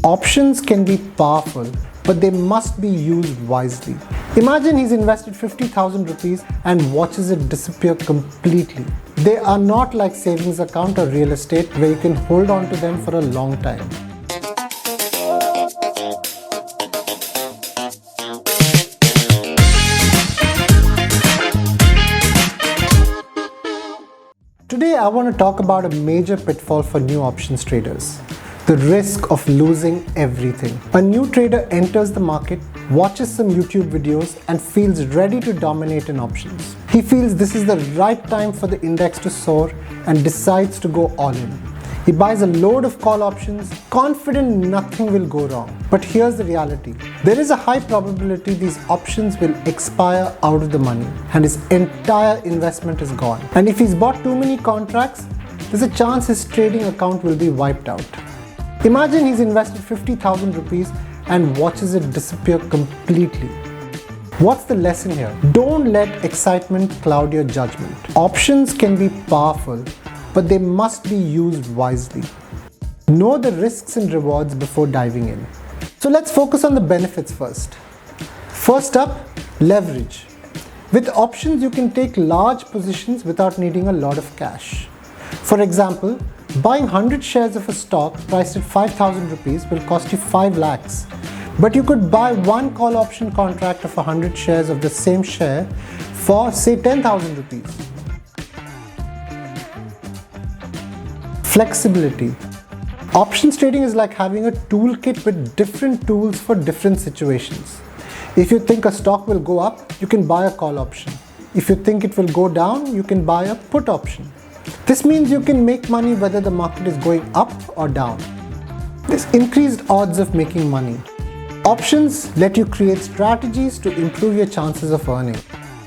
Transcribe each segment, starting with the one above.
Options can be powerful, but they must be used wisely. Imagine he's invested 50,000 rupees and watches it disappear completely. They are not like savings account or real estate where you can hold on to them for a long time. Today I want to talk about a major pitfall for new options traders. The risk of losing everything. A new trader enters the market, watches some YouTube videos and feels ready to dominate in options. He feels this is the right time for the index to soar and decides to go all in. He buys a load of call options, confident nothing will go wrong. But here's the reality. There is a high probability these options will expire out of the money and his entire investment is gone. And if he's bought too many contracts, there's a chance his trading account will be wiped out. Imagine he's invested 50,000 rupees and watches it disappear completely. What's the lesson here? Don't let excitement cloud your judgment. Options can be powerful, but they must be used wisely. Know the risks and rewards before diving in. So let's focus on the benefits first. First up, leverage. With options, you can take large positions without needing a lot of cash. For example, buying 100 shares of a stock priced at 5,000 rupees will cost you 5 lakhs. But you could buy one call option contract of 100 shares of the same share for say 10,000 rupees. Flexibility. Options trading is like having a toolkit with different tools for different situations. If you think a stock will go up, you can buy a call option. If you think it will go down, you can buy a put option. This means you can make money whether the market is going up or down. There's increased odds of making money. Options let you create strategies to improve your chances of earning.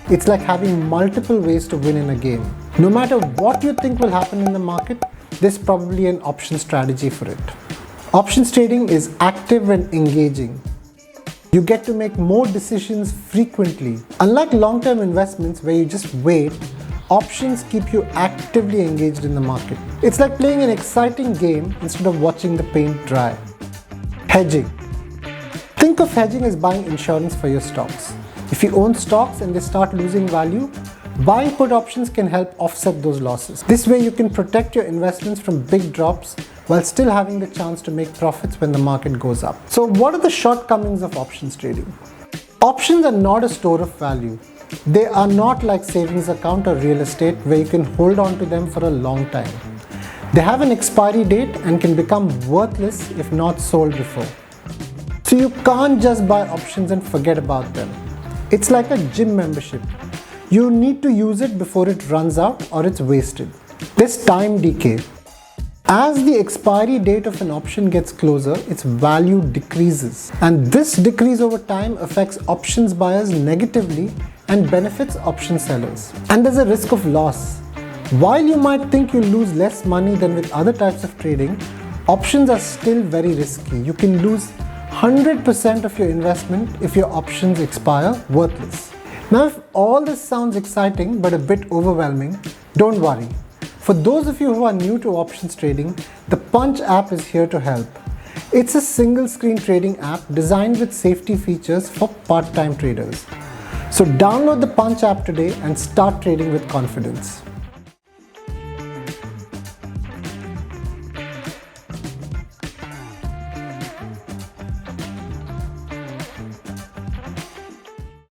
It's like having multiple ways to win in a game. No matter what you think will happen in the market, there's probably an option strategy for it. Options trading is active and engaging. You get to make more decisions frequently. Unlike long-term investments where you just wait, options keep you actively engaged in the market. It's like playing an exciting game instead of watching the paint dry. Hedging. Think of hedging as buying insurance for your stocks. If you own stocks and they start losing value, buying put options can help offset those losses. This way you can protect your investments from big drops while still having the chance to make profits when the market goes up. So what are the shortcomings of options trading? Options are not a store of value. They are not like savings account or real estate where you can hold on to them for a long time. They have an expiry date and can become worthless if not sold before. So you can't just buy options and forget about them. It's like a gym membership. You need to use it before it runs out or it's wasted. There's time decay. As the expiry date of an option gets closer, its value decreases. And this decrease over time affects options buyers negatively and benefits option sellers. And there's a risk of loss. While you might think you'll lose less money than with other types of trading, options are still very risky. You can lose 100% of your investment if your options expire worthless. Now, if all this sounds exciting but a bit overwhelming, don't worry. For those of you who are new to options trading, the Punch app is here to help. It's a single screen trading app designed with safety features for part-time traders. So download the Punch app today and start trading with confidence.